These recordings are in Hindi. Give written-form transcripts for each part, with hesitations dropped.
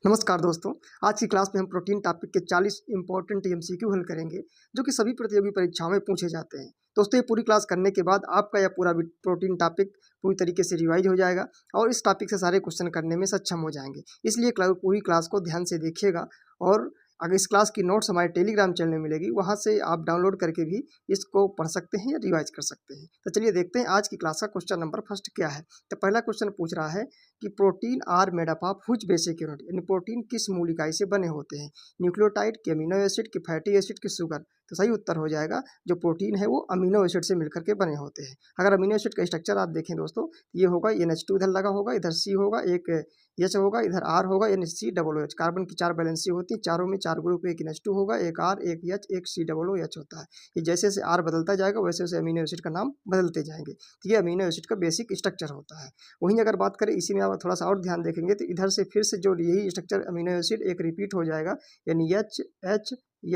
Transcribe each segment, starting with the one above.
नमस्कार दोस्तों। आज की क्लास में हम प्रोटीन टॉपिक के 40 इंपॉर्टेंट एमसीक्यू हल करेंगे जो कि सभी प्रतियोगी परीक्षाओं में पूछे जाते हैं। दोस्तों, ये पूरी क्लास करने के बाद आपका यह पूरा प्रोटीन टॉपिक पूरी तरीके से रिवाइज हो जाएगा और इस टॉपिक से सारे क्वेश्चन करने में सक्षम हो जाएंगे। इसलिए पूरी क्लास को ध्यान से देखिएगा और अगर इस क्लास की नोट्स हमारे टेलीग्राम चैनल में मिलेगी, वहाँ से आप डाउनलोड करके भी इसको पढ़ सकते हैं या रिवाइज कर सकते हैं। तो चलिए देखते हैं आज की क्लास का क्वेश्चन नंबर फर्स्ट क्या है। तो पहला क्वेश्चन पूछ रहा है कि protein are made up of which basic unit, यानी प्रोटीन किस मूल इकाई से बने होते हैं। न्यूक्लियोटाइड के अमीनो एसिड के फैटी एसिड के शुगर। तो सही उत्तर हो जाएगा जो प्रोटीन है वो अमीनो एसिड से मिलकर के बने होते हैं। अगर अमीनो एसिड का स्ट्रक्चर आप देखें दोस्तों, ये होगा NH2 इधर लगा होगा, इधर C होगा, एक H होगा, इधर R होगा, यानी COOH। कार्बन की 4 वैलेंसी होती है, चारों में 4 ग्रुप, एक NH2 होगा, एक R, एक H, एक COOH होता है। ये जैसे जैसे R बदलता जाएगा वैसे वैसे अमीनो एसिड का नाम बदलते जाएंगे। तो ये अमीनो एसिड का बेसिक स्ट्रक्चर होता है। वहीं अगर बात करें इसी में आप थोड़ा सा और ध्यान देखेंगे तो इधर से फिर से जो यही स्ट्रक्चर अमीनो एसिड एक रिपीट हो जाएगा, यानी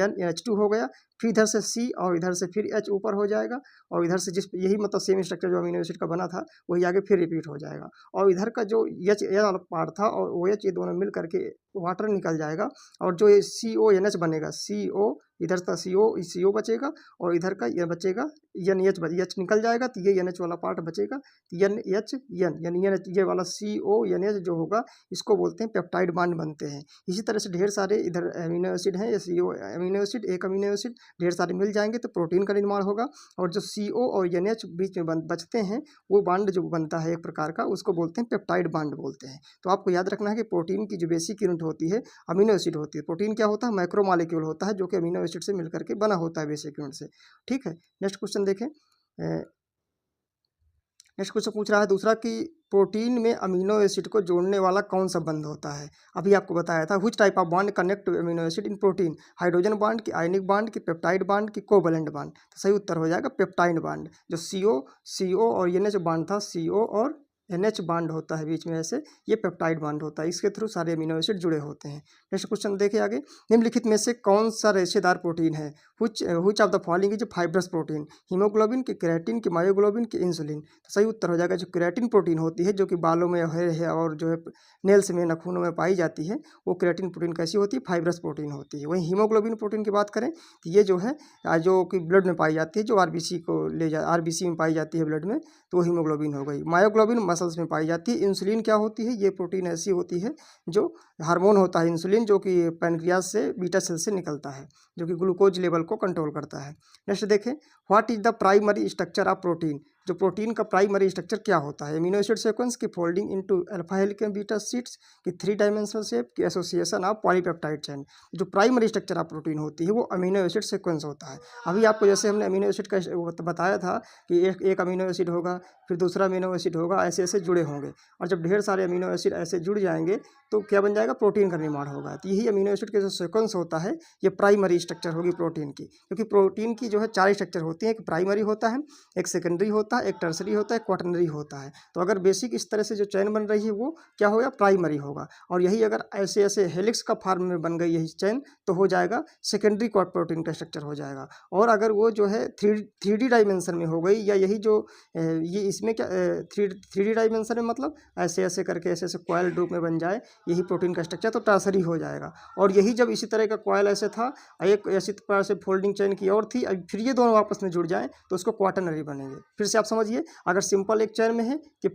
NH2 हो गया, फिर इधर से C और इधर से फिर H ऊपर हो जाएगा और इधर से जिस यही मतलब सेम स्ट्रक्चर जो अमीनो एसिड का बना था वही आगे फिर रिपीट हो जाएगा और इधर का जो H वाला पार्ट था और OH, ये दोनों मिल करके वाटर निकल जाएगा और जो ये CONH बनेगा, CO इधर का CO बचेगा और इधर का ये बचेगा NH H निकल जाएगा तो ये NH वाला पार्ट बचेगा, NH यानी ये वाला CONH जो होगा इसको बोलते हैं पेप्टाइड बॉन्ड बनते हैं। इसी तरह से ढेर सारे इधर अमीनो एसिड हैं, ये CO अमीनो एसिड, एक अमीनो एसिड ढेर सारे मिल जाएंगे तो प्रोटीन का निर्माण होगा और जो CO और NH बीच में बचते हैं वो बॉन्ड जो बनता है एक प्रकार का उसको बोलते हैं पेप्टाइड बॉन्ड बोलते हैं। तो आपको याद रखना है कि प्रोटीन की जो बेसिक यूनिट होती है अमीनो एसिड होती है। प्रोटीन क्या होता है? मैक्रोमॉलिक्यूल होता है जो कि अमीनो एसिड से मिलकर के बना होता है बेसिक यूनिट से। ठीक है, नेक्स्ट क्वेश्चन देखें। नेक्स्ट क्वेश्चन पूछ रहा है दूसरा कि प्रोटीन में अमीनो एसिड को जोड़ने वाला कौन सा बंध होता है। अभी आपको बताया था which type of bond connect amino acid in protein, hydrogen bond की, आयनिक बॉन्ड की, पेप्टाइड बॉन्ड की, कोवैलेंट बॉन्ड। तो सही उत्तर हो जाएगा पेप्टाइड बॉन्ड। जो CO और NH बॉन्ड था, CO और NH बॉन्ड होता है बीच में ऐसे, ये पेप्टाइड बॉन्ड होता है, इसके थ्रू सारे अमीनो एसिड जुड़े होते हैं। नेक्स्ट क्वेश्चन देखिए आगे। निम्नलिखित में से कौन सा रेशेदार प्रोटीन है? Which of the following is fibrous protein, haemoglobin की, केराटिन की, मायोग्लोबिन की, इंसुलिन। तो सही उत्तर हो जाएगा जो केराटिन प्रोटीन होती है जो कि बालों में है और जो है नेल्स में, नाखूनों में पाई जाती है, वो केराटिन प्रोटीन कैसी होती है? फाइब्रस प्रोटीन होती है। वहीं हीमोग्लोबिन प्रोटीन की बात करें तो ये जो है जो कि ब्लड में पाई जाती है, जो RBC में पाई जाती है ब्लड में, तो वो हीमोग्लोबिन हो गई। मायोग्लोबिन मसल्स में पाई जाती है। इंसुलिन क्या होती है? ये प्रोटीन ऐसी होती है जो हार्मोन होता है इंसुलिन, जो कि पैनक्रियाज से बीटा सेल से निकलता है, जो कि ग्लूकोज लेवल को कंट्रोल करता है। नेक्स्ट देखें, what is the primary structure of protein. जो प्रोटीन का प्राइमरी स्ट्रक्चर क्या होता है? अमीनो एसिड सीक्वेंस की folding into alpha helical beta sheets की, 3 डायमेंशनल शेप की, एसोसिएशन ऑफ पॉलीपेप्टाइड चेन। जो प्राइमरी स्ट्रक्चर ऑफ प्रोटीन होती है वो अमीनो एसिड सीक्वेंस होता है। अभी आपको जैसे हमने अमीनो एसिड का बताया था कि एक अमीनो एसिड होगा, फिर दूसरा अमीनो एसिड होगा, ऐसे ऐसे जुड़े होंगे और जब ढेर सारे अमीनो एसिड ऐसे जुड़ जाएंगे तो क्या बन जाएगा? प्रोटीन का निर्माण होगा। तो यही अमीनो एसिड के जो सीक्वेंस होता है ये प्राइमरी स्ट्रक्चर होगी प्रोटीन की, क्योंकि प्रोटीन की जो है 4 स्ट्रक्चर होती है। एक प्राइमरी होता है, एक सेकेंडरी होता है, एक टर्सरी होता है, एक क्वाटरनरी होता है। तो अगर बेसिक इस तरह से जो चैन बन रही है वो क्या होगा? प्राइमरी होगा। और यही अगर ऐसे ऐसे हेलिक्स का फॉर्म में बन गई यही चैन तो हो जाएगा सेकेंडरी प्रोटीन का स्ट्रक्चर हो जाएगा। और अगर वो जो है 3D डायमेंशन में हो गई, या यही जो ये इसमें क्या 3D डायमेंशन में मतलब ऐसे ऐसे करके ऐसे ऐसे कॉयल रूप में बन जाए यही प्रोटीन का स्ट्रक्चर, तो टर्सरी हो जाएगा। और यही जब इसी तरह का कॉयल ऐसे था, एक ऐसी प्रकार से फोल्डिंग चेन की और थी, अब फिर ये दोनों आपस में जुड़ जाएं तो उसको क्वाटरनरी बनेंगे। फिर से आप समझिए, अगर सिंपल एक चेन में है कि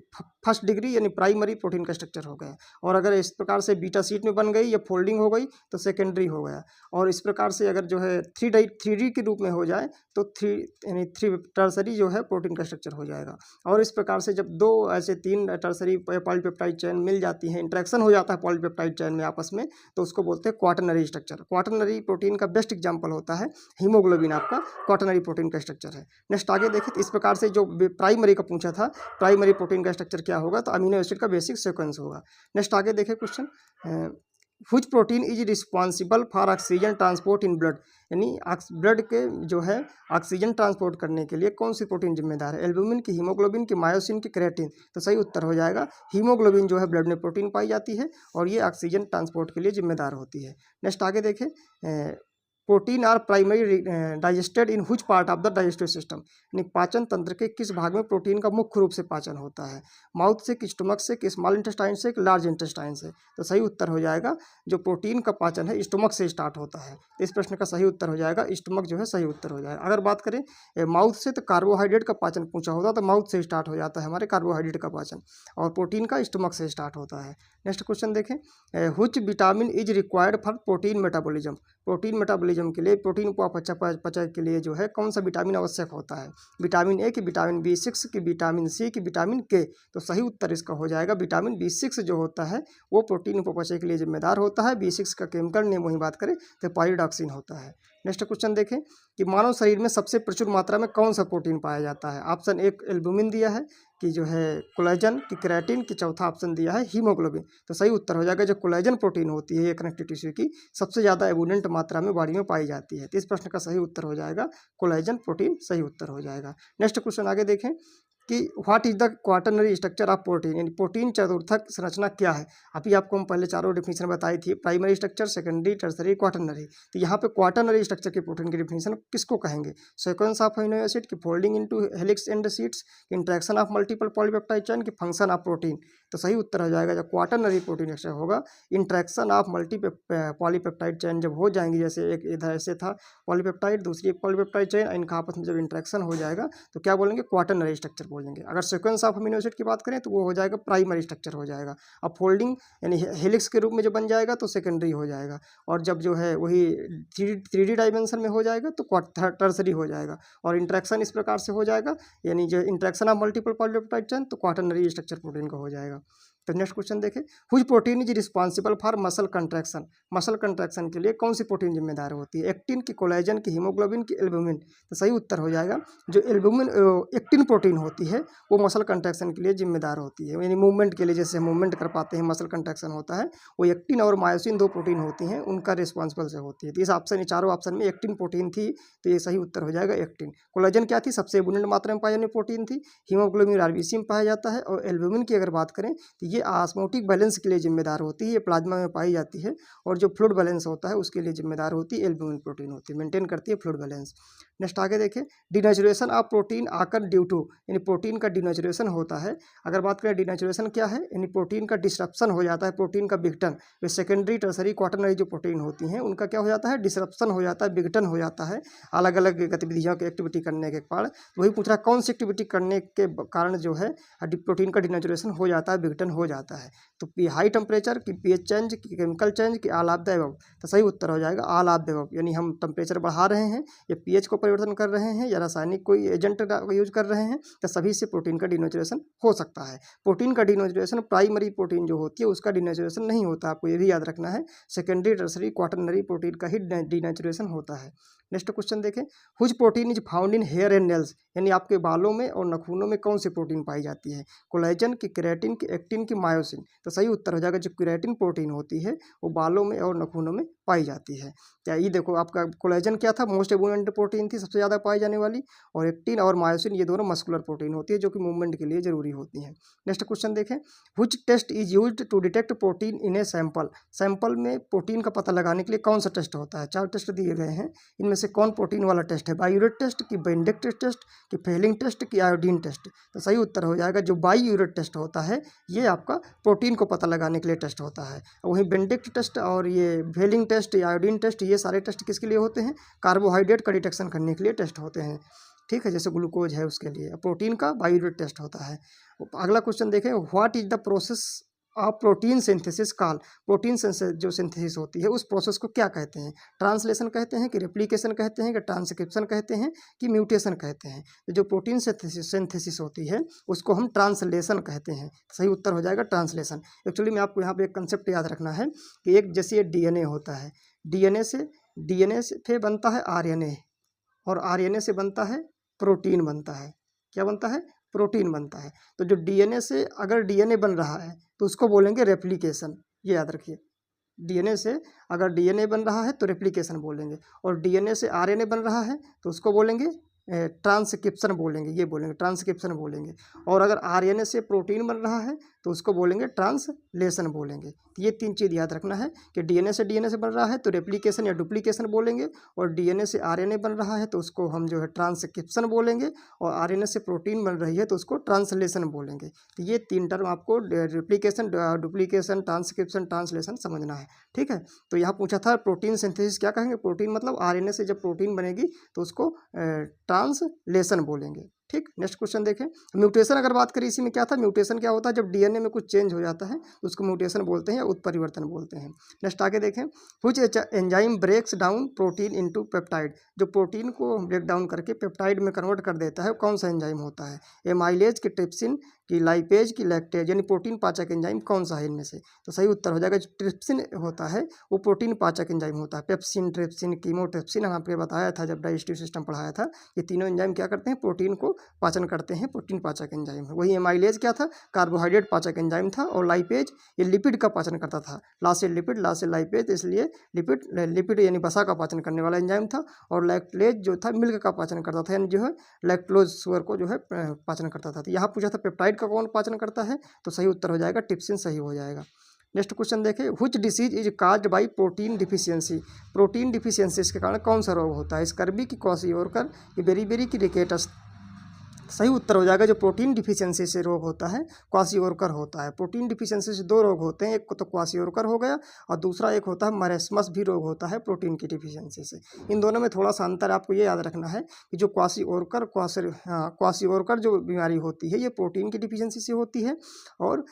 फर्स्ट डिग्री यानी प्राइमरी प्रोटीन का स्ट्रक्चर हो गया, और अगर इस प्रकार से बीटा शीट में बन गई या फोल्डिंग हो गई तो सेकेंडरी हो गया, और इस प्रकार से अगर जो है 3D के रूप में हो जाए तो 3 टर्सरी जो है प्रोटीन का स्ट्रक्चर हो जाएगा। और इस प्रकार से जब 2 ऐसे 3 टर्सरी पॉलीपेप्टाइड चेन मिल जाती हैं, इंटरेक्शन हो जाता है पॉलीपेप्टाइड चेन में आपस में, तो उसको बोलते हैं क्वाटरनरी स्ट्रक्चर। क्वाटरनरी प्रोटीन का बेस्ट एग्जांपल होता है हीमोग्लोबिन, आपका क्वाटरनरी प्रोटीन का स्ट्रक्चर है। नेक्स्ट आगे देखें तो इस प्रकार से जो प्राइमरी का पूछा था, प्राइमरी प्रोटीन का स्ट्रक्चर क्या होगा? तो अमीनो एसिड का बेसिक सीक्वेंस होगा। नेक्स्ट आगे देखें question, which protein is responsible for oxygen transport in blood, यानी ब्लड के जो है ऑक्सीजन ट्रांसपोर्ट करने के लिए कौन सी प्रोटीन जिम्मेदार है? एल्ब्यूमिन की, हीमोग्लोबिन की, मायोसिन की, केराटिन। तो सही उत्तर हो जाएगा हीमोग्लोबिन जो है ब्लड में प्रोटीन पाई जाती है और ये ऑक्सीजन ट्रांसपोर्ट के लिए जिम्मेदार होती है। नेक्स्ट आगे देखें, protein are primary digested in which part of the digestive system, यानी पाचन तंत्र के किस भाग में प्रोटीन का मुख्य रूप से पाचन होता है? माउथ से, कि स्टमक से, कि स्मॉल इंटेस्टाइन से, कि लार्ज इंटेस्टाइन से? तो सही उत्तर हो जाएगा जो प्रोटीन का पाचन है स्टमक से स्टार्ट होता है। तो इस प्रश्न का सही उत्तर हो जाएगा स्टमक जो है सही उत्तर हो जाएगा। अगर बात करें माउथ से, तो कार्बोहाइड्रेट का पाचन पूछा होता तो माउथ से स्टार्ट हो जाता है हमारे कार्बोहाइड्रेट का पाचन, और प्रोटीन का स्टमक से स्टार्ट होता है। नेक्स्ट क्वेश्चन देखें, which vitamin is required for protein metabolism? Protein metabolism के लिए, प्रोटीन को पचय के लिए जो है कौन सा विटामिन आवश्यक होता है? विटामिन ए, कि विटामिन B6, कि विटामिन सी, कि विटामिन के? तो सही उत्तर इसका हो जाएगा विटामिन B6 जो होता है वो प्रोटीन उपपचय के लिए जिम्मेदार होता है। B6 का केमिकल नेम वही बात करें तो पायरिडॉक्सिन होता है। नेक्स्ट क्वेश्चन देखें कि मानव शरीर में सबसे प्रचुर मात्रा में कौन सा प्रोटीन पाया जाता है? ऑप्शन एक एल्बुमिन दिया है, कि जो है कोलेजन, की केराटिन, की चौथा ऑप्शन दिया है हीमोग्लोबिन। तो सही उत्तर हो जाएगा जो कोलेजन प्रोटीन होती है ये कनेक्टिव टिश्यू की सबसे ज़्यादा एबुडेंट मात्रा में बॉडी में पाई जाती है। तो इस प्रश्न का सही उत्तर हो जाएगा कोलेजन प्रोटीन, सही उत्तर हो जाएगा। नेक्स्ट क्वेश्चन आगे देखें कि what is the quaternary structure of protein, यानी प्रोटीन चतुर्थक संरचना क्या है? अभी आपको हम पहले चारों डिफिनीशन बताई थी, primary structure, secondary, tertiary, quaternary. तो यहाँ पे क्वाटरनरी स्ट्रक्चर की प्रोटीन की डिफिनीशन किसको कहेंगे? सीक्वेंस ऑफ अमीनो एसिड, की folding into helix and sheets, interaction of multiple polypeptide chain, की फंक्शन ऑफ प्रोटीन? तो सही उत्तर हो जाएगा जो क्वाटरनरी प्रोटीन स्ट्रक्चर होगा, इंटरेक्शन ऑफ पॉलीपेप्टाइड चेन जब हो जाएंगी, जैसे एक इधर ऐसे था पॉलीपेप्टाइड, दूसरी एक पॉलीपेप्टाइड चेन, इनका आपस में जब इंटरेक्शन हो जाएगा तो क्या बोलेंगे? क्वाटरनरी स्ट्रक्चर बोलेंगे। अगर सीक्वेंस ऑफ अमीनो एसिड की बात करें तो वो हो जाएगा प्राइमरी स्ट्रक्चर हो जाएगा। अब फोल्डिंग यानी हेलिक्स के रूप में जो बन जाएगा तो सेकेंडरी हो जाएगा, और जब जो है वही थ्री डी डायमेंशन में हो जाएगा तो टर्सरी हो जाएगा, और इंटरेक्शन इस प्रकार से हो जाएगा यानी जो interaction of multiple polypeptide chain तो क्वाटरनरी स्ट्रक्चर प्रोटीन का हो जाएगा। तो नेक्स्ट क्वेश्चन देखें, which protein is responsible for muscle contraction? Muscle contraction के लिए कौन सी प्रोटीन जिम्मेदार होती है? एक्टिन, की कोलेजन, की हीमोग्लोबिन, की एल्बुमिन? तो सही उत्तर हो जाएगा जो एल्बुमिन एक्टिन प्रोटीन होती है वो मसल कंट्रैक्शन के लिए जिम्मेदार होती है, यानी मूवमेंट के लिए, जैसे मूवमेंट कर पाते हैं मसल कंट्रैक्शन होता है, वो एक्टिन और मायोसिन दो प्रोटीन होती हैं उनका रिस्पॉन्सिबल से होती है। तो इस ऑप्शन, चारों ऑप्शन में एक्टिन प्रोटीन थी, तो ये सही उत्तर हो जाएगा एक्टिन। कोलेजन क्या थी? सबसे एबुडेंट मात्रा में पाई जाने प्रोटीन थी। हीमोग्लोबिन आरबीसी में पाया जाता है, और एल्बुमिन की अगर बात करें तो ये ऑस्मोटिक बैलेंस के लिए जिम्मेदार होती है, ये प्लाज्मा में पाई जाती है, और जो फ्लूइड बैलेंस होता है उसके लिए जिम्मेदार होती है एल्बुमिन प्रोटीन होती है, मेंटेन करती है फ्लूइड बैलेंस। नेक्स्ट आगे देखें, डिनेचुरेशन ऑफ प्रोटीन आकर ड्यू टू, यानी प्रोटीन का डिनेचुरेशन होता है। अगर बात करें डिनेचुरेशन क्या है, यानी प्रोटीन का डिसरप्शन हो जाता है, प्रोटीन का विघटन। वे सेकेंडरी, टर्सरी, क्वाटरनरी जो प्रोटीन होती हैं उनका क्या हो जाता है? डिसरप्शन हो जाता है, विघटन हो जाता है अलग अलग गतिविधियों की एक्टिविटी करने के कारण। तो वही पूछ रहा है कौन सी एक्टिविटी करने के कारण जो है प्रोटीन का डिनेचुरेशन हो जाता है, विघटन हो जाता है? तो हाई टेम्परेचर, की पीएच चेंज, की केमिकल चेंज, की ऑल ऑफ द अबव? तो सही उत्तर हो जाएगा ऑल ऑफ द अबव, यानी हम टेम्परेचर बढ़ा रहे हैं या पीएच को परिवर्तन कर रहे हैं या रासायनिक कोई एजेंट का यूज कर रहे हैं, तो सभी से प्रोटीन का डिनेचुरेशन हो सकता है। प्रोटीन का डिनेचुरेशन प्राइमरी प्रोटीन जो होती है उसका डिनेचुरेशन नहीं होता, आपको ये भी याद रखना है। सेकेंडरी, टर्सरी, क्वाटरनरी प्रोटीन का ही डिनेचुरेशन होता है। नेक्स्ट क्वेश्चन देखें, which protein is found in hair and nails, यानी आपके बालों में और नखूनों में कौन सी प्रोटीन पाई जाती है? कोलेजन, की केराटिन, की एक्टिन, की मायोसिन? तो सही उत्तर हो जाएगा जो केराटिन प्रोटीन होती है वो बालों में और नखूनों में पाई जाती है। क्या ये देखो, आपका कोलेजन क्या था? मोस्ट एबुडेंट प्रोटीन थी, सबसे ज़्यादा पाई जाने वाली, और एक्टिन और मायोसिन ये दोनों मस्कुलर प्रोटीन होती है जो कि मूवमेंट के लिए जरूरी होती हैं। नेक्स्ट क्वेश्चन देखें, which test is used to detect protein in a sample? Sample में प्रोटीन का पता लगाने के लिए कौन सा टेस्ट होता है? 4 टेस्ट दिए गए हैं, इनमें से कौन प्रोटीन वाला टेस्ट है? बाईयूरेट टेस्ट, की बेंडिक्ट टेस्ट, की फेलिंग टेस्ट, की आयोडीन टेस्ट? तो सही उत्तर हो जाएगा जो बाईयूरेट टेस्ट होता है ये आपका प्रोटीन को पता लगाने के लिए टेस्ट होता है। वहीं बेंडिक्ट टेस्ट और ये फेलिंग टेस्ट, आयोडीन टेस्ट, ये सारे टेस्ट किसके लिए होते हैं? कार्बोहाइड्रेट का डिटेक्शन करने के लिए टेस्ट होते हैं, ठीक है, जैसे ग्लूकोज है उसके लिए। प्रोटीन का बायोरेट टेस्ट होता है। अगला क्वेश्चन देखें, what is the process of protein synthesis call? Protein जो सिंथेसिस होती है उस प्रोसेस को क्या कहते हैं? ट्रांसलेशन कहते हैं, कि रेप्लिकेशन कहते हैं, कि ट्रांसक्रिप्शन कहते हैं, कि म्यूटेशन कहते हैं? तो जो प्रोटीन सिंथेसिस होती है उसको हम ट्रांसलेशन कहते हैं। सही उत्तर हो जाएगा ट्रांसलेशन। एक्चुअली में आपको यहाँ पे एक कंसेप्ट याद रखना है कि एक जैसे ये डीएनए होता है, डीएनए से बनता है आरएनए, और आरएनए से बनता है प्रोटीन बनता है। क्या बनता है? प्रोटीन बनता है। तो जो डीएनए से अगर डीएनए बन रहा है तो उसको बोलेंगे रेप्लिकेशन, ये याद रखिए। डीएनए से अगर डीएनए बन रहा है तो रेप्लिकेशन बोलेंगे, और डीएनए से आरएनए बन रहा है तो उसको बोलेंगे ट्रांसक्रिप्शन बोलेंगे, ये बोलेंगे ट्रांसक्रिप्शन बोलेंगे। और अगर आरएनए से प्रोटीन बन रहा है तो उसको बोलेंगे ट्रांसलेशन बोलेंगे। तो ये 3 चीज़ याद रखना है कि डीएनए से बन रहा है तो रेप्लिकेशन या डुप्लीकेशन बोलेंगे, और डीएनए से आरएनए बन रहा है तो उसको हम जो है ट्रांसक्रिप्शन बोलेंगे, और आरएनए से प्रोटीन बन रही है तो उसको ट्रांसलेशन बोलेंगे। तो ये 3 टर्म आपको रेप्लिकेशन, डुप्लीकेशन, ट्रांसक्रिप्शन, ट्रांसलेशन समझना है। ठीक है, तो यहाँ पूछा था प्रोटीन सिंथेसिस क्या कहेंगे, प्रोटीन मतलब आरएनए से जब प्रोटीन बनेगी तो उसको ट्रांसलेशन बोलेंगे। ठीक, नेक्स्ट क्वेश्चन देखें। म्यूटेशन अगर बात करें इसी में क्या था, म्यूटेशन क्या होता है, जब डीएनए में कुछ चेंज हो जाता है तो उसको म्यूटेशन बोलते हैं या उत्परिवर्तन बोलते हैं। नेक्स्ट आगे देखें। Which enzyme breaks down protein into peptide, जो प्रोटीन को ब्रेक डाउन करके पेप्टाइड में कन्वर्ट कर देता है, कौन सा एंजाइम होता है, एमाइलेज की, ट्रिप्सिन की, लाइपेज की, लैक्टेज, यानी प्रोटीन पाचक एंजाइम कौन सा है इनमें से। तो सही उत्तर हो जाएगा जो ट्रिप्सिन होता है वो प्रोटीन पाचक एंजाइम होता है। पेप्सिन, ट्रिप्सिन, कीमोट्रिप्सिन, हम आपको बताया था जब डाइजेस्टिव सिस्टम पढ़ाया था, ये तीनों एंजाइम क्या करते हैं, प्रोटीन को पाचन करते हैं, प्रोटीन पाचक एंजाइम है। वही एमाइलेज क्या था, कार्बोहाइड्रेट पाचक एंजाइम था, और लाइपेज ये लिपिड का पाचन करता था, लास्ट से लिपिड लास्ट से लाइपेज, इसलिए लिपिड यानी वसा का पाचन करने वाला एंजाइम था। और लैक्टलेज जो था मिल्क का पाचन करता था, यानी जो है लैक्टोज शुगर को जो है पाचन करता था। तो यहाँ पूछा था पेप्टाइड का कौन पाचन करता है, तो सही उत्तर हो जाएगा ट्रिप्सिन, सही हो जाएगा। नेक्स्ट क्वेश्चन देखें। Which disease is caused by protein deficiency, protein deficiency के कारण कौन सा रोग होता है, स्कर्बी की, क्वाशियोरकर की, बेरीबेरी की, रिकेटस। सही उत्तर हो जाएगा जो प्रोटीन डिफिशियंसी से रोग होता है क्वाशियोरकर होता है। प्रोटीन डिफिशियंसी से 2 रोग होते हैं, एक तो क्वाशियोरकर हो गया और दूसरा एक होता है मरेस्मस भी रोग होता है प्रोटीन की डिफिशियंसी से। इन दोनों में थोड़ा सा अंतर आपको ये याद रखना है कि जो क्वाशियोरकर जो बीमारी होती है ये प्रोटीन की डिफिशियंसी से होती है, और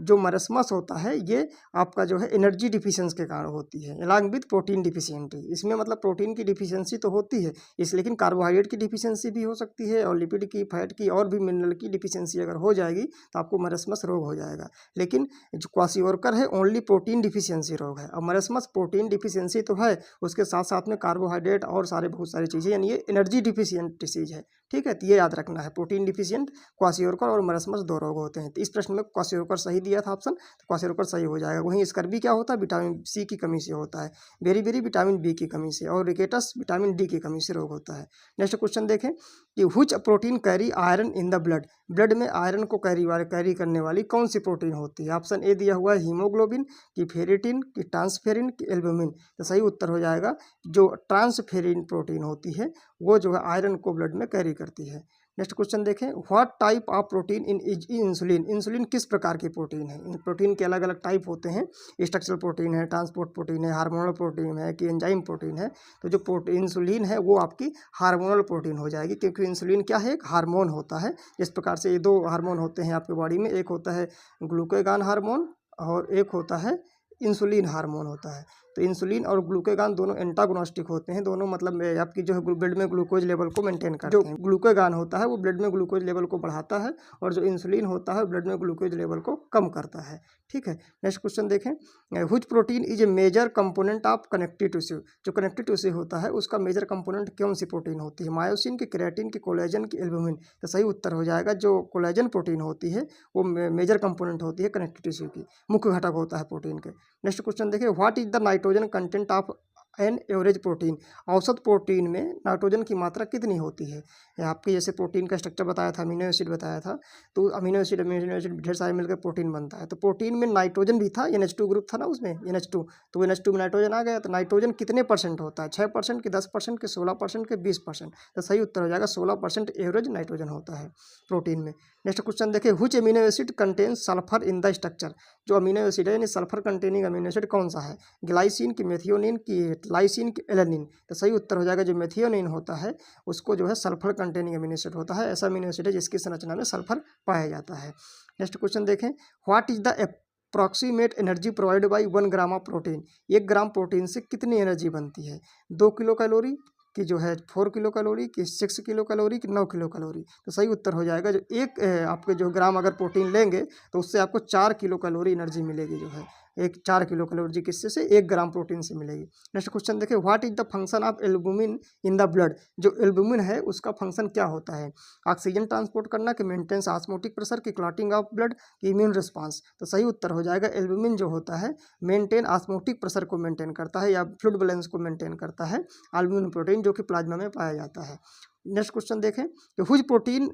जो मरेस्मस होता है ये आपका जो है एनर्जी डिफिशियंसी के कारण होती है, अलॉन्ग विद प्रोटीन डिफिशियंसी। इसमें मतलब प्रोटीन की डिफिशियंसी तो होती है इस, लेकिन कार्बोहाइड्रेट की डिफिशियंसी भी हो सकती है, और लिपिड की, फैट की और भी मिनरल की डिफिशियंसी अगर हो जाएगी तो आपको मरेस्मस रोग हो जाएगा। लेकिन जो क्वाशियोरकर है ओनली प्रोटीन डिफिशियंसी रोग है, और मरेस्मस प्रोटीन डिफिशियंसी तो है, उसके साथ साथ में कार्बोहाइड्रेट और बहुत सारी चीज़ें, यानी ये एनर्जी डिफिशियंट डिसीज है। ठीक है, तो ये याद रखना है, प्रोटीन डिफिशियंट, क्वाशियोरकर और मरेस्मस 2 रोग होते हैं। तो इस प्रश्न में क्वाशियोरकर सही दिया था ऑप्शन, तो क्वाशियोरकर सही हो जाएगा। वहीं स्कर्बी क्या होता है, विटामिन सी की कमी से होता है, बेरीबेरी विटामिन बी की कमी से, और रिकेटस विटामिन डी की कमी से रोग होता है। नेक्स्ट क्वेश्चन देखें कि which protein carry iron in the blood, blood में आयरन को कैरी करने वाली कौन सी प्रोटीन होती है। ऑप्शन ए दिया हुआ है हीमोग्लोबिन की, फेरेटिन की, ट्रांसफेरिन की, एल्बुमिन। तो सही उत्तर हो जाएगा जो ट्रांसफेरिन प्रोटीन होती है वो जो है आयरन को ब्लड में कैरी करती है। नेक्स्ट क्वेश्चन देखें। What type of protein in insulin, insulin किस प्रकार की प्रोटीन है। इन प्रोटीन के अलग अलग टाइप होते हैं, स्ट्रक्चरल प्रोटीन है, ट्रांसपोर्ट प्रोटीन है, हार्मोनल प्रोटीन है कि एंजाइम प्रोटीन है। तो जो इंसुलिन है वो आपकी हार्मोनल प्रोटीन हो जाएगी, क्योंकि इंसुलिन क्या है, एक हार्मोन होता है। इस प्रकार से ये 2 हार्मोन होते हैं आपके बॉडी में, एक होता है ग्लूकागॉन हार्मोन और एक होता है इंसुलिन हार्मोन होता है। तो इंसुलिन और ग्लूकागॉन दोनों एंटागोनिस्टिक होते हैं, दोनों मतलब आपकी जो है ब्लड में ग्लूकोज लेवल को मेंटेन करते हैं। जो ग्लूकागॉन होता है वो ब्लड में ग्लूकोज लेवल को बढ़ाता है, और जो इंसुलिन होता है ब्लड में ग्लूकोज लेवल को कम करता है। ठीक है, नेक्स्ट क्वेश्चन देखें। Which protein is a major component of connective tissue, जो कनेक्टिव टिश्यू होता है उसका मेजर कंपोनेंट कौन सी प्रोटीन होती है, मायोसिन की, केराटिन की, कोलेजन की, एल्बुमिन। तो सही उत्तर हो जाएगा जो कोलेजन प्रोटीन होती है वो मेजर कंपोनेंट होती है कनेक्टिव टिश्यू की, मुख्य घटक होता है प्रोटीन के। नेक्स्ट क्वेश्चन देखिए। What is the nitrogen content of an average protein, औसत प्रोटीन में नाइट्रोजन की मात्रा कितनी होती है। आपके जैसे प्रोटीन का स्ट्रक्चर बताया था, अमीनो एसिड बताया था, तो अमीनो एसिड ढेर सारे मिलकर प्रोटीन बनता है। तो प्रोटीन में नाइट्रोजन भी था, NH2 ग्रुप था ना उसमें, NH2, तो NH2 में नाइट्रोजन आ गया। तो नाइट्रोजन कितने परसेंट होता है, 6% के, 10% के, 16% के, 20%। तो सही उत्तर हो जाएगा 16% एवरेज नाइट्रोजन होता है प्रोटीन में। नेक्स्ट क्वेश्चन देखिए। Which amino acid contains sulphur in the structure, जो अमीनो एसिड है यानी सल्फर कंटेनिंग अमीनो एसिड कौन सा है, ग्लाइसिन की, मेथियोनिन की, लाइसिन की, एलेनिन। तो सही उत्तर हो जाएगा जो मेथियोनिन होता है उसको जो है सल्फर कंटेनिंग अमीनो एसिड होता है, ऐसा अमीनो एसिड है जिसकी संरचना में सल्फर पाया जाता है। नेक्स्ट क्वेश्चन देखें। What is the approximate energy provide by 1 gram of protein, 1 gram protein से कितनी एनर्जी बनती है, 2 किलो कैलोरी की, जो है 4 किलो कैलोरी की, 6 किलो कैलोरी की, 9 किलो कैलोरी। तो सही उत्तर हो जाएगा जो एक आपके जो ग्राम अगर प्रोटीन लेंगे तो उससे आपको 4 किलो कैलोरी एनर्जी मिलेगी, जो है 4 किलो कैलोरी किससे से 1 ग्राम प्रोटीन से मिलेगी। नेक्स्ट क्वेश्चन देखिए। What is the function of albumin in the blood, जो एल्बुमिन है उसका फंक्शन क्या होता है, ऑक्सीजन ट्रांसपोर्ट करना, कि मेंटेनेंस ऑस्मोटिक प्रेशर, की क्लॉटिंग ऑफ ब्लड, की इम्यून रिस्पांस। तो सही उत्तर हो जाएगा एल्बुमिन जो होता है मेंटेन ऑस्मोटिक प्रेशर को मेंटेन करता है या फ्लूइड बैलेंस को मेंटेन करता है, एल्बुमिन प्रोटीन जो कि प्लाज्मा में पाया जाता है। नेक्स्ट क्वेश्चन देखें कि which protein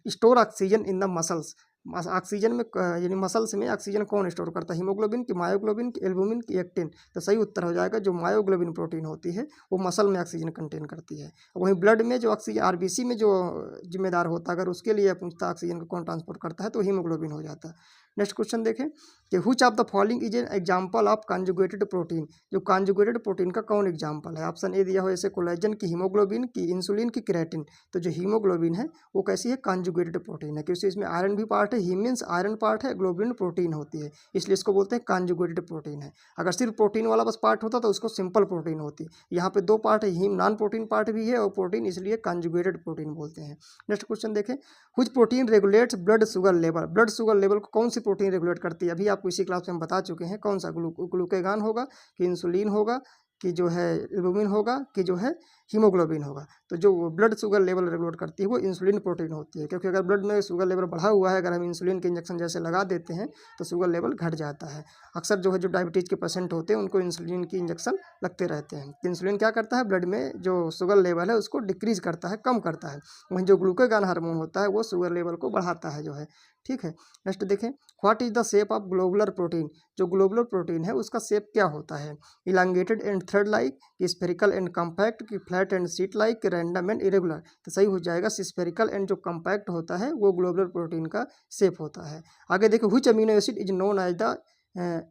store oxygen in the muscles. Oxygen में यानी मसल्स में ऑक्सीजन कौन स्टोर करता है, हीमोग्लोबिन की, मायोग्लोबिन की, एल्बुमिन की, एक्टिन। तो सही उत्तर हो जाएगा जो मायोग्लोबिन प्रोटीन होती है वो मसल में ऑक्सीजन कंटेन करती है। वहीं ब्लड में जो ऑक्सीजन आरबीसी में जो जिम्मेदार होता है, अगर उसके लिए पूछता ऑक्सीजन को कौन ट्रांसपोर्ट करता है तो हीमोग्लोबिन हो जाता है। नेक्स्ट क्वेश्चन देखें कि which of the following is an example of conjugated protein. जो कॉन्जुगेटेड प्रोटीन का कौन एग्जांपल है। ऑप्शन ए दिया हो जैसे कोलेजन की, हीमोग्लोबिन की, इंसुलिन की, क्रेटिन। तो जो हीमोग्लोबिन है वो कैसी है, कॉन्जुगेटेड प्रोटीन है, क्योंकि इसमें आयरन भी पार्ट है, हीम मीन्स आयरन पार्ट है, ग्लोबिन प्रोटीन होती है, इसलिए इसको बोलते हैं कॉन्जुगेटेड प्रोटीन है। अगर सिर्फ प्रोटीन वाला बस पार्ट होता तो उसको सिंपल प्रोटीन होती। यहाँ पे दो पार्ट है, हीम नॉन प्रोटीन पार्ट भी है और प्रोटीन, इसलिए कॉन्जुगेटेड प्रोटीन बोलते हैं। नेक्स्ट क्वेश्चन देखें which protein regulates blood sugar level. Blood sugar level को कौन सी प्रोटीन रेगुलेट करती है, अभी आपको इसी क्लास में हम बता चुके हैं। कौन सा, ग्लूकेगान होगा कि इंसुलिन होगा कि जो है एल्बुमिन होगा कि जो है हीमोग्लोबिन होगा। तो जो ब्लड शुगर लेवल रेगुलेट करती है वो इंसुलिन प्रोटीन होती है, क्योंकि अगर ब्लड में शुगर लेवल बढ़ा हुआ है, अगर हम इंसुलिन के इंजेक्शन जैसे लगा देते हैं तो शुगर लेवल घट जाता है। अक्सर जो है जो डायबिटीज़ के पेशेंट होते हैं उनको इंसुलिन की इंजेक्शन लगते रहते हैं। इंसुलिन क्या करता है, ब्लड में जो शुगर लेवल है उसको डिक्रीज करता है, कम करता है। वहीं जो ग्लूकेगान हार्मोन होता है वो शुगर लेवल को बढ़ाता है जो है। ठीक है, नेक्स्ट देखें what is the shape of globular protein. जो ग्लोबुलर प्रोटीन है उसका शेप क्या होता है, elongated and thread like, spherical and compact, की flat and sheet like, random and irregular. तो सही हो जाएगा स्फेरिकल एंड जो कम्पैक्ट होता है वो ग्लोबुलर प्रोटीन का शेप होता है। आगे देखो which amino acid is known as the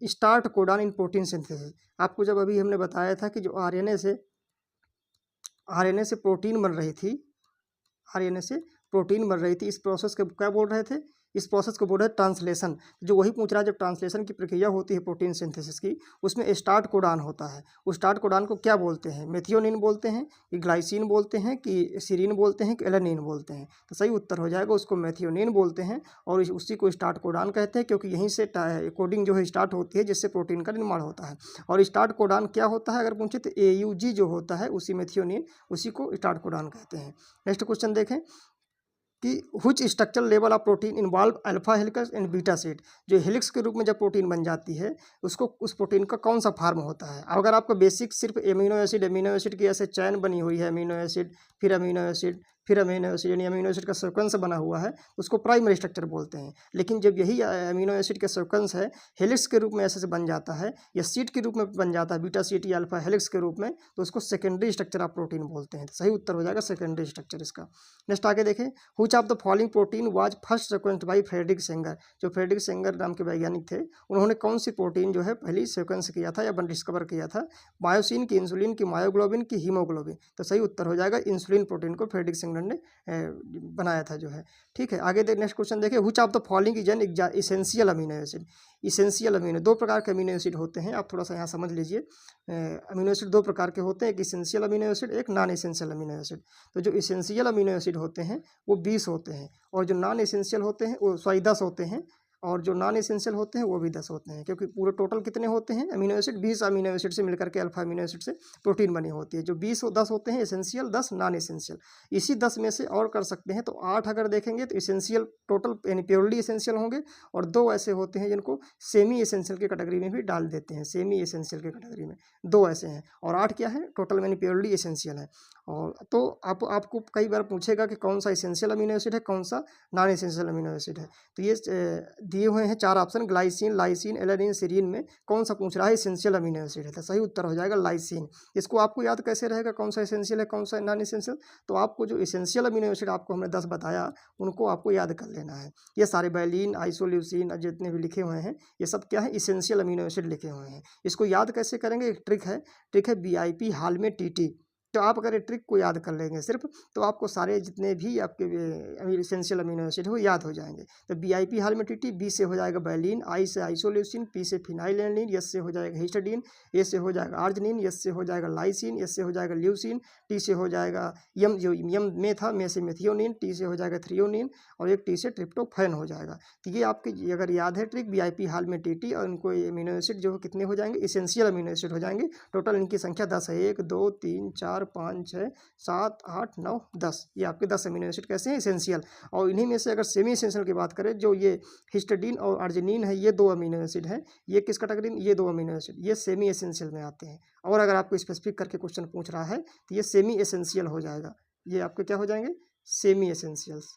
start codon in protein synthesis. आपको जब अभी हमने बताया था कि जो आरएनए से प्रोटीन बन रही थी, आरएनए से प्रोटीन बन रही थी, इस प्रोसेस को क्या बोल रहे थे, इस प्रोसेस को बोल रहे हैं ट्रांसलेशन। जो वही पूछ रहा है, जब ट्रांसलेशन की प्रक्रिया होती है प्रोटीन सिंथेसिस की, उसमें स्टार्ट कोडान होता है। उस स्टार्ट कोडान को क्या बोलते हैं, मेथियोनिन बोलते हैं कि ग्लाइसिन बोलते हैं कि सीरीन बोलते हैं कि एलेनिन बोलते हैं। तो सही उत्तर हो जाएगा उसको मेथियोनिन बोलते हैं और उसी को स्टार्ट कोडान कहते हैं, क्योंकि यहीं से कोडिंग जो है स्टार्ट होती है जिससे प्रोटीन का निर्माण होता है। और स्टार्ट कोडान क्या होता है अगर पूछे तो AUG जो होता है उसी मेथियोनिन, उसी को स्टार्ट कोडान कहते हैं। नेक्स्ट क्वेश्चन देखें कि which structural level of protein involve alpha helix and beta sheet. जो हेलिक्स के रूप में जब प्रोटीन बन जाती है उसको, उस प्रोटीन का कौन सा फार्म होता है। अगर आपको बेसिक सिर्फ अमीनो एसिड की ऐसे चैन बनी हुई है, अमीनो एसिड फिर अमीनो एसिड फिर अमीनो एसिड, यानी अमीनो एसिड का सीक्वेंस बना हुआ है, उसको प्राइमरी स्ट्रक्चर बोलते हैं। लेकिन जब यही अमीनो एसिड का सीक्वेंस है हेलिक्स के रूप में ऐसे से बन जाता है या सीट के रूप में बन जाता है, बीटा शीट या अल्फा हेलिक्स के रूप में, तो उसको सेकेंडरी स्ट्रक्चर ऑफ प्रोटीन बोलते हैं। तो सही उत्तर हो जाएगा सेकेंडरी स्ट्रक्चर इसका। नेक्स्ट आगे देखें which of the following protein was first sequenced by Frederick Sanger. जो फ्रेडरिक सेंगर नाम के वैज्ञानिक थे, उन्होंने कौन सी प्रोटीन जो है पहली सीक्वेंस किया था या डिस्कवर किया था, मायोसिन की, इंसुलिन की, मायोग्लोबिन की, हीमोग्लोबिन। तो सही उत्तर हो जाएगा इंसुलिन प्रोटीन को फ्रेडरिक सेंगर ने बनाया था जो है। ठीक है, आगे नेक्स्ट क्वेश्चन देखिए which of the following is an essential amino acid. Essential amino, दो प्रकार के अमीनो एसिड होते हैं, आप थोड़ा सा यहाँ समझ लीजिए। अमीनो एसिड दो प्रकार के होते हैं, एक इसेंशियल अमीनो एसिड, एक नॉन इसेंशियल अमीनो एसिड। तो जो इसेंशियल अमीनो एसिड होते हैं वो 20 होते हैं और जो नॉन इसेंशियल होते हैं वो 10 होते हैं और जो नॉन एसेंशियल होते हैं वो भी 10 होते हैं, क्योंकि पूरे टोटल कितने होते हैं अमीनो एसिड, 20 अमीनो एसिड से मिलकर के अल्फा अमीनो एसिड से प्रोटीन बनी होती है। जो 20 और 10 होते हैं एसेंशियल, 10 नॉन एसेंशियल। इसी 10 में से और कर सकते हैं तो 8 अगर देखेंगे तो एसेंशियल टोटल यानी प्योरली एसेंशियल होंगे और 2 ऐसे होते हैं जिनको सेमी एसेंशियल की कैटेगरी में भी डाल देते हैं, सेमी एसेंशियल की कैटेगरी में 2 ऐसे हैं और 8 क्या है टोटल यानी प्योरली एसेंशियल है। और तो आपको कई बार पूछेगा कि कौन सा एसेंशियल अमीनो एसिड है, कौन सा नॉन एसेंशियल अमीनो एसिड है। तो ये दिए हुए हैं 4 option, glycine, lysine, alanine, serine में कौन सा पूछ रहा है एसेंशियल अमीनो एसिड है। तो सही उत्तर हो जाएगा लाइसिन। इसको आपको याद कैसे रहेगा कौन सा एसेंशियल है कौन सा नॉन एसेंशियल, तो आपको जो एसेंशियल अमीनो एसिड आपको हमने 10 बताया उनको आपको याद कर लेना है। ये सारे वैलिन, आइसोल्यूसिन जितने भी लिखे हुए हैं ये सब क्या है एसेंशियल अमीनो एसिड लिखे हुए हैं। इसको याद कैसे करेंगे, एक ट्रिक है BIP हाल में TT। तो आप अगर ये ट्रिक को याद कर लेंगे सिर्फ तो आपको सारे जितने भी आपके एसेंशियल अमीनो एसिड है वो याद हो जाएंगे। तो BIP हाल में TT, B से हो जाएगा वैलिन, I से आइसोल्यूसिन, P से फिनाइलैनिन, S से हो जाएगा हिस्टडीन, A से हो जाएगा आर्जिनिन, S से हो जाएगा लाइसिन, S से हो जाएगा ल्यूसिन, T से हो जाएगा यम, जो यम में था में से मेथियोनिन, T से हो जाएगा थ्रियोनिन और एक T से ट्रिप्टोफैन हो जाएगा। तो ये आपके अगर याद है ट्रिक BIP हाल में TT और इनको अमीनो एसिड जो कितने हो जाएंगे एसेंशियल अमीनो एसिड हो जाएंगे। टोटल इनकी संख्या 10 है, 1 2 3 4 5 6 7 8 9 10। ये आपके 10 अमीनो एसिड कैसे हैं एसेंशियल। और इन्हीं में से अगर सेमी एसेंशियल की बात करें जो ये हिस्टडीन और अर्जिनिन है ये 2 अमीनो एसिड हैं, ये किस कैटेगरी में, ये 2 अमीनो एसिड ये सेमी एसेंशियल में आते हैं। और अगर आपको स्पेसिफिक करके क्वेश्चन पूछ रहा है तो ये सेमी एसेंशियल हो जाएगा। ये आपके क्या हो जाएंगे, सेमी एसेंशियल्स,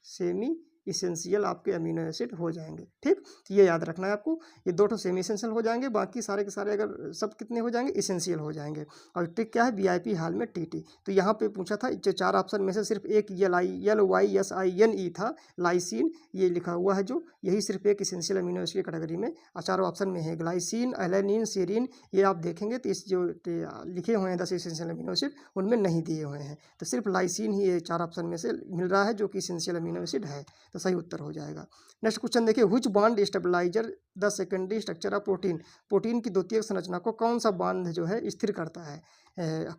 सेमी इसेंशियल आपके अमीनो एसिड हो जाएंगे। ठीक, तो ये याद रखना है आपको, ये दो तो सेमी इसेंशियल हो जाएंगे, बाकी सारे के सारे अगर सब कितने हो जाएंगे, इसेंशियल हो जाएंगे। और ट्रिक क्या है, वीआईपी हाल में टीटी। तो यहाँ पे पूछा था जो 4 ऑप्शन में से सिर्फ एक LYSINE था, लाइसिन, ये लिखा हुआ है जो, यही सिर्फ एक इसेंशियल अमीनो एसिड कैटेगरी में चारों ऑप्शन में है। ग्लाइसिन, एलेनिन, सेरीन, ये आप देखेंगे तो इस जो लिखे हुए हैं 10 इसेंशियल अमीनो एसिड उनमें नहीं दिए हुए हैं, तो सिर्फ लाइसिन ही ये 4 ऑप्शन में से मिल रहा है जो कि इसेंशियल अमीनो एसिड है, तो सही उत्तर हो जाएगा। नेक्स्ट क्वेश्चन देखिए, which bond stabiliser the secondary structure of protein, protein की द्वितीयक संरचना को कौन सा बांध जो है स्थिर करता है,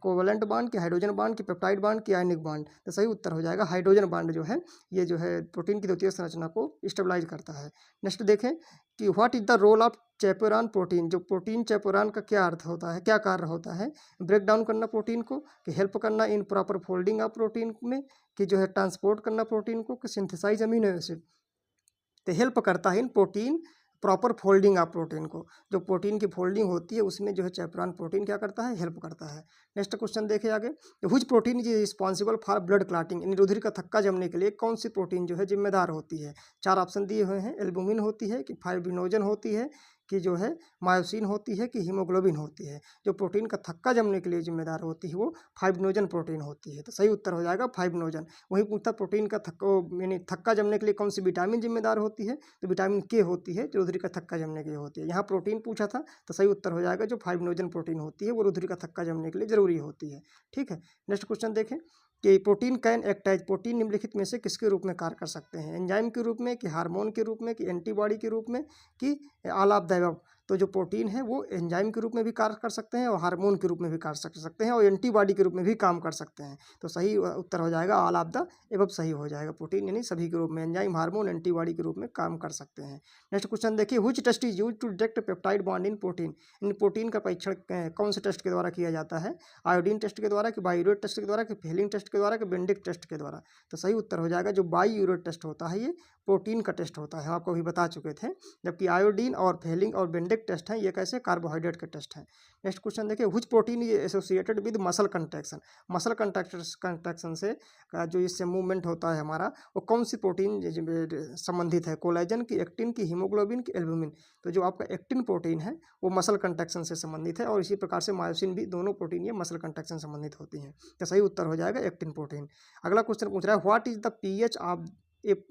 कोवलेंट बांड, की हाइड्रोजन बांड, की पेप्टाइड बांड, की आयनिक बांड, तो सही उत्तर हो जाएगा हाइड्रोजन बांड जो है, ये जो है प्रोटीन की द्वितीयक संरचना को स्टेबलाइज करता है। नेक्स्ट देखें कि what is the role of chaperone protein, जो प्रोटीन चैपेरान का क्या अर्थ होता है, क्या कार्य होता है, ब्रेक डाउन करना प्रोटीन को, कि हेल्प करना in proper folding of protein में, कि जो है ट्रांसपोर्ट करना प्रोटीन को, कि सिंथेसाइज अमीनो एसिड। तो हेल्प करता है इन protein proper folding of protein को, जो प्रोटीन की फोल्डिंग होती है उसमें जो है चैपेरान प्रोटीन क्या करता है, हेल्प करता है। नेक्स्ट क्वेश्चन देखें आगे, which protein is responsible for blood clotting, इन रुधिर का थक्का जमने के लिए कौन सी प्रोटीन जो है जिम्मेदार होती है। 4 ऑप्शन दिए हुए हैं, एल्बुमिन होती है, कि फाइब्रिनोजन होती है, कि जो है मायोसिन होती है, कि हीमोग्लोबिन होती है। जो प्रोटीन का थक्का जमने के लिए जिम्मेदार होती है वो फाइब्रिनोजन प्रोटीन होती है, तो सही उत्तर हो जाएगा फाइब्रिनोजन। वही पूछता प्रोटीन का यानी थक्का जमने के लिए कौन सी विटामिन जिम्मेदार होती है, तो विटामिन के होती है, जो रुधिर का थक्का जमने के लिए होती है। यहाँ प्रोटीन पूछा था, तो सही उत्तर हो जाएगा जो फाइब्रिनोजन प्रोटीन होती है वो रुधिर का थक्का जमने के लिए जरूरी होती है। ठीक है, नेक्स्ट क्वेश्चन देखें कि protein can act as, protein निम्नलिखित में से किसके रूप में कार्य कर सकते हैं, एंजाइम के रूप में, कि हार्मोन के रूप में, कि एंटीबॉडी के रूप में, कि ऑल ऑफ द अबव। तो जो प्रोटीन है वो एंजाइम के रूप में भी कार्य कर सकते हैं, और हार्मोन के रूप में भी कार्य कर सकते हैं, और एंटीबॉडी के रूप में भी काम कर सकते हैं, तो सही उत्तर हो जाएगा ऑल ऑफ द एबव, सही हो जाएगा। प्रोटीन यानी सभी के रूप में, एंजाइम, हार्मोन, एंटीबॉडी के रूप में काम कर सकते हैं। नेक्स्ट क्वेश्चन देखिए, which test is used to detect peptide bond in protein, in protein का परीक्षण कौन से टेस्ट के द्वारा किया जाता है, आयोडीन टेस्ट के द्वारा, कि बाईयूरेट टेस्ट के द्वारा, कि फेलिंग टेस्ट के द्वारा, कि बेंडिक टेस्ट के द्वारा। तो सही उत्तर हो जाएगा जो बाईयूरेट टेस्ट होता है ये प्रोटीन का टेस्ट होता है, हम आपको अभी बता चुके थे। जबकि आयोडीन और फेलिंग और बेंडिक टेस्ट हैं ये कैसे, कार्बोहाइड्रेट के टेस्ट हैं। नेक्स्ट क्वेश्चन देखिए, which protein is associated with muscle contraction, muscle contraction से जो इससे मूवमेंट होता है हमारा, वो कौन सी प्रोटीन संबंधित है, कोलेजन, की एक्टिन, की हीमोग्लोबिन, की एल्बुमिन। तो जो आपका एक्टिन प्रोटीन है वो मसल कंट्रैक्शन से संबंधित है, और इसी प्रकार से मायोसिन भी, दोनों प्रोटीन ये मसल कंट्रैक्शन संबंधित होती हैं, तो सही उत्तर हो जाएगा एक्टिन प्रोटीन। अगला क्वेश्चन पूछ रहा है, what is the pH of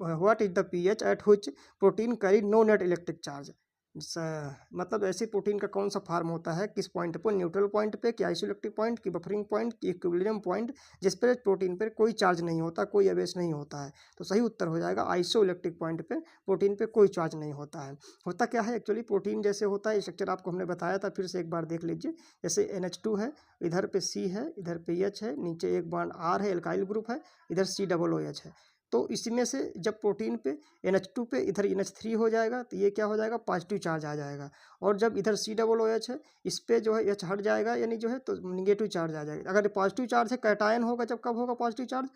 what is the pH at which protein carry no net electric charge, मतलब ऐसे प्रोटीन का कौन सा फार्म होता है, किस पॉइंट पर, न्यूट्रल पॉइंट पे, कि आइसोइलेक्ट्रिक पॉइंट, की बफरिंग पॉइंट, की इक्विलिब्रियम पॉइंट, जिस पर प्रोटीन पर कोई चार्ज नहीं होता, कोई अवेश नहीं होता है। तो सही उत्तर हो जाएगा आइसोइलेक्ट्रिक पॉइंट पे, प्रोटीन पे कोई चार्ज नहीं होता है। होता क्या है एक्चुअली, प्रोटीन जैसे होता है स्ट्रक्चर आपको हमने बताया था, फिर से एक बार देख लीजिए। जैसे NH2 है, इधर पे C है, इधर पे H है, नीचे एक बॉन्ड R है, एल्काइल ग्रुप है, इधर COOH है। तो इसमें से जब प्रोटीन पे NH2 पे इधर NH3 हो जाएगा तो ये क्या हो जाएगा, पॉजिटिव चार्ज आ जाएगा। और जब इधर COOH है, इस पे जो है H हट जाएगा, यानी जो है तो निगेटिव चार्ज आ जाएगा। अगर पॉजिटिव चार्ज है, कैटायन होगा, जब कब होगा पॉजिटिव चार्ज,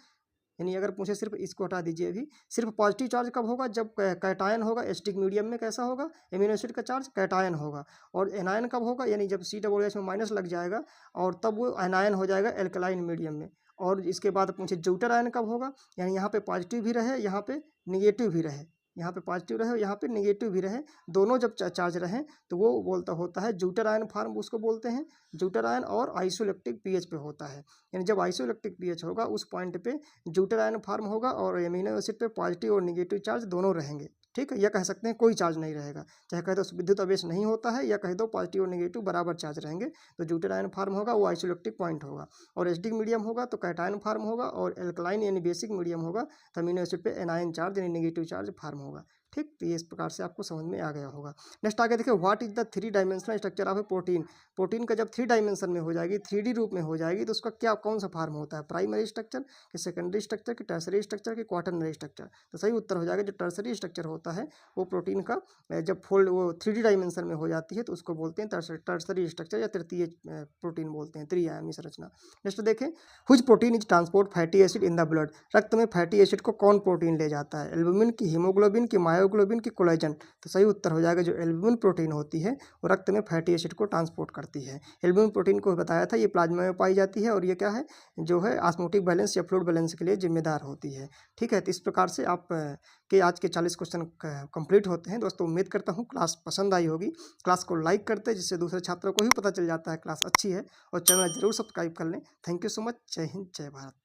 यानी अगर पूछे सिर्फ इसको हटा दीजिए अभी, सिर्फ पॉजिटिव चार्ज कब होगा, जब कैटायन होगा, एसिडिक मीडियम में कैसा होगा, एमिनो एसिड का चार्ज कैटायन होगा। और एनायन कब होगा, यानी जब COOH में माइनस लग जाएगा, और तब वो एनायन हो जाएगा एल्कलाइन मीडियम में। और इसके बाद पूछे ज्यूटर आयन कब होगा, यानी यहाँ पे पॉजिटिव भी रहे, यहाँ पे निगेटिव भी रहे, यहाँ पे पॉजिटिव रहे, यहाँ पे निगेटिव भी रहे, दोनों जब चार्ज रहें तो वो बोलता होता है ज्यूटर आयन फार्म, उसको बोलते हैं ज्यूटर आयन, और आइसोइलेक्ट्रिक पीएच पे होता है। यानी जब आइसोइलेक्ट्रिक पीएच होगा उस पॉइंट पे ज्यूटर आयन फार्म होगा, और एमिनो एसिड पे पॉजिटिव और निगेटिव चार्ज दोनों रहेंगे। ठीक है, या कह सकते हैं कोई चार्ज नहीं रहेगा, चाहे कह दो विद्युत आवेश नहीं होता है, या कह दो पॉजिटिव और निगेटिव बराबर चार्ज रहेंगे। तो ज्यूटर आयन फार्म होगा वो आइसोइलेक्ट्रिक पॉइंट होगा, और एसिडिक मीडियम होगा तो कैटायन फार्म होगा, और एल्कलाइन यानी बेसिक मीडियम होगा तो अमीनो एसिड पे एनायन चार्ज यानी नेगेटिव चार्ज फार्म होगा। ठीक, तो ये इस प्रकार से आपको समझ में आ गया होगा। नेक्स्ट आगे देखिए, what is the 3 dimensional structure of A protein, protein का जब 3 डायमेंशन में हो जाएगी, 3D रूप में हो जाएगी, तो उसका क्या कौन सा फार्म होता है, प्राइमरी स्ट्रक्चर, कि सेकेंडरी स्ट्रक्चर, कि टर्सरी स्ट्रक्चर, कि क्वाटरनरी स्ट्रक्चर। तो सही उत्तर हो जाएगा जो टर्सरी स्ट्रक्चर होता है वो प्रोटीन का जब फोल्ड वो 3D डायमेंशन में हो जाती है तो उसको बोलते हैं टर्सरी स्ट्रक्चर, या तृतीय प्रोटीन बोलते हैं, त्रिआयामी संरचना। नेक्स्ट देखें, which protein is transport fatty acid in the blood, रक्त में फैटी एसिड को कौन प्रोटीन ले जाता है, एल्बुमिन, की हीमोग्लोबिन, की मायो मायोग्लोबिन की कोलेजन। तो सही उत्तर हो जाएगा जो एल्ब्यूमिन प्रोटीन होती है वो रक्त में फैटी एसिड को ट्रांसपोर्ट करती है। एल्ब्यूमिन प्रोटीन को बताया था ये प्लाज्मा में पाई जाती है और ये क्या है जो है ऑस्मोटिक बैलेंस या फ्लूइड बैलेंस के लिए जिम्मेदार होती है। ठीक है, तो इस प्रकार से आप के आज के 40 क्वेश्चन कंप्लीट होते हैं। दोस्तों उम्मीद करता हूँ क्लास पसंद आई होगी। क्लास को लाइक करते हैं जिससे दूसरे छात्रों को भी पता चल जाता है क्लास अच्छी है, और चैनल जरूर सब्सक्राइब कर लें। Thank you so much. जय हिंद, जय भारत।